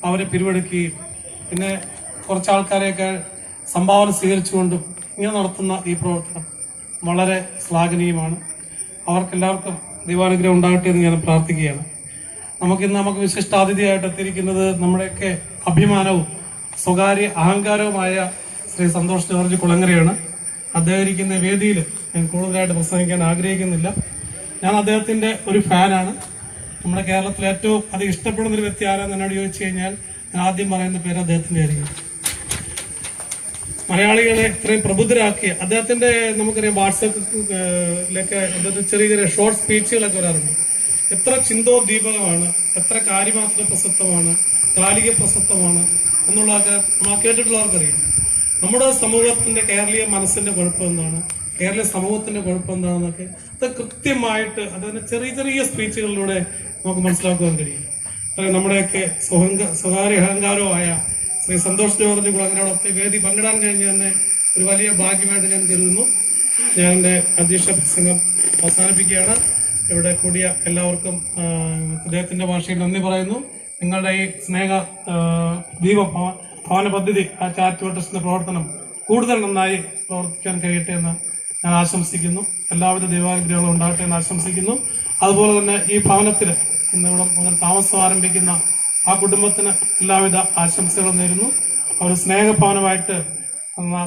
അവരെ പിരിവെടുക്കുകയും പിന്നെ കുറച്ച് ആൾക്കാരെയൊക്കെ സംഭാവന സ്വീകരിച്ചുകൊണ്ടും ഇങ്ങനെ നടത്തുന്ന ഈ പ്രവർത്തനം വളരെ ശ്ലാഘനീയമാണ്. അവർക്കെല്ലാവർക്കും ദൈവാനുഗ്രഹം ഉണ്ടാകട്ടെ എന്ന് ഞാൻ പ്രാർത്ഥിക്കുകയാണ്. നമുക്ക് വിശിഷ്ടാതിഥിയായിട്ട് എത്തിയിരിക്കുന്നത് നമ്മുടെയൊക്കെ അഭിമാനവും സ്വകാര്യ അഹങ്കാരവുമായ ശ്രീ സന്തോഷ് ജോർജ് കുളങ്ങരയാണ്. അദ്ദേഹം ഇരിക്കുന്ന വേദിയിൽ ഞാൻ കൂടുതലായിട്ട് പ്രസംഗിക്കാൻ ആഗ്രഹിക്കുന്നില്ല. ഞാൻ അദ്ദേഹത്തിന്റെ ഒരു ഫാനാണ്. നമ്മുടെ കേരളത്തിൽ ഏറ്റവും അധികം ഇഷ്ടപ്പെടുന്ന ഒരു വ്യക്തി ആരാന്ന് എന്നോട് ചോദിച്ചു കഴിഞ്ഞാൽ ഞാൻ ആദ്യം പറയുന്ന പേര് അദ്ദേഹത്തിന്റെ ആയിരിക്കും. മലയാളികളെ ഇത്രയും പ്രബുദ്ധരാക്കിയ അദ്ദേഹത്തിന്റെ നമുക്കറിയാം വാട്സാപ്പിലൊക്കെ അദ്ദേഹത്തിന് ചെറിയ ചെറിയ ഷോർട്ട് സ്പീച്ചുകളൊക്കെ വരാറുണ്ട്. എത്ര ചിന്തോദ്ദീപകമാണ്, എത്ര കാര്യമാത്ര പ്രസക്തമാണ്, കാലിക പ്രസക്തമാണ് എന്നുള്ളതൊക്കെ നമ്മൾ കേട്ടിട്ടുള്ളവർക്കറിയാം. നമ്മുടെ സമൂഹത്തിന്റെ കേരളീയ മനസ്സിന്റെ കുഴപ്പം എന്താണ്, കേരളീയ സമൂഹത്തിന്റെ കുഴപ്പം എന്താണെന്നൊക്കെ അത് കൃത്യമായിട്ട് അതിന്റെ ചെറിയ ചെറിയ സ്പീച്ചുകളിലൂടെ നമുക്ക് മനസ്സിലാക്കുവാൻ കഴിയും. നമ്മുടെയൊക്കെ സ്വകാര്യ അഹങ്കാരമായ ശ്രീ സന്തോഷ് ജോർജ് കുളങ്ങരയോടൊപ്പം വേദി പങ്കിടാൻ കഴിഞ്ഞ തന്നെ ഒരു വലിയ ഭാഗ്യമായിട്ട് ഞാൻ കരുതുന്നു. ഞാൻ എന്റെ അധ്യക്ഷ പ്രസംഗം അവസാനിപ്പിക്കുകയാണ്. ഇവിടെ കൂടിയ എല്ലാവർക്കും അദ്ദേഹത്തിന്റെ ഭാഷയിൽ നന്ദി പറയുന്നു. നിങ്ങളുടെ ഈ സ്നേഹ ദീപം ഭവന പദ്ധതി ആ ചാരിറ്റബിൾ ട്രസ്റ്റിന്റെ പ്രവർത്തനം കൂടുതൽ നന്നായി പ്രവർത്തിക്കാൻ കഴിയട്ടെ എന്ന് ഞാൻ ആശംസിക്കുന്നു. എല്ലാവിധ ദൈവാനുഗ്രഹങ്ങളും ഉണ്ടാകട്ടെ എന്ന് ആശംസിക്കുന്നു. അതുപോലെ തന്നെ ഈ ഭവനത്തിന് ഇന്നിവിടെ മുതൽ താമസം ആരംഭിക്കുന്ന ആ കുടുംബത്തിന് എല്ലാവിധ ആശംസകളും നേരുന്നു. അവർ സ്നേഹഭവനമായിട്ട്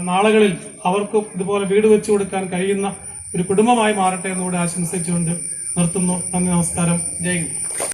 നാളുകളിൽ അവർക്കും ഇതുപോലെ വീട് വെച്ചു കൊടുക്കാൻ കഴിയുന്ന ഒരു കുടുംബമായി മാറട്ടെ എന്നുകൂടെ ആശംസിച്ചുകൊണ്ട് നിർത്തുന്നു. നന്ദി, നമസ്കാരം, ജയ് ഹിന്ദ്.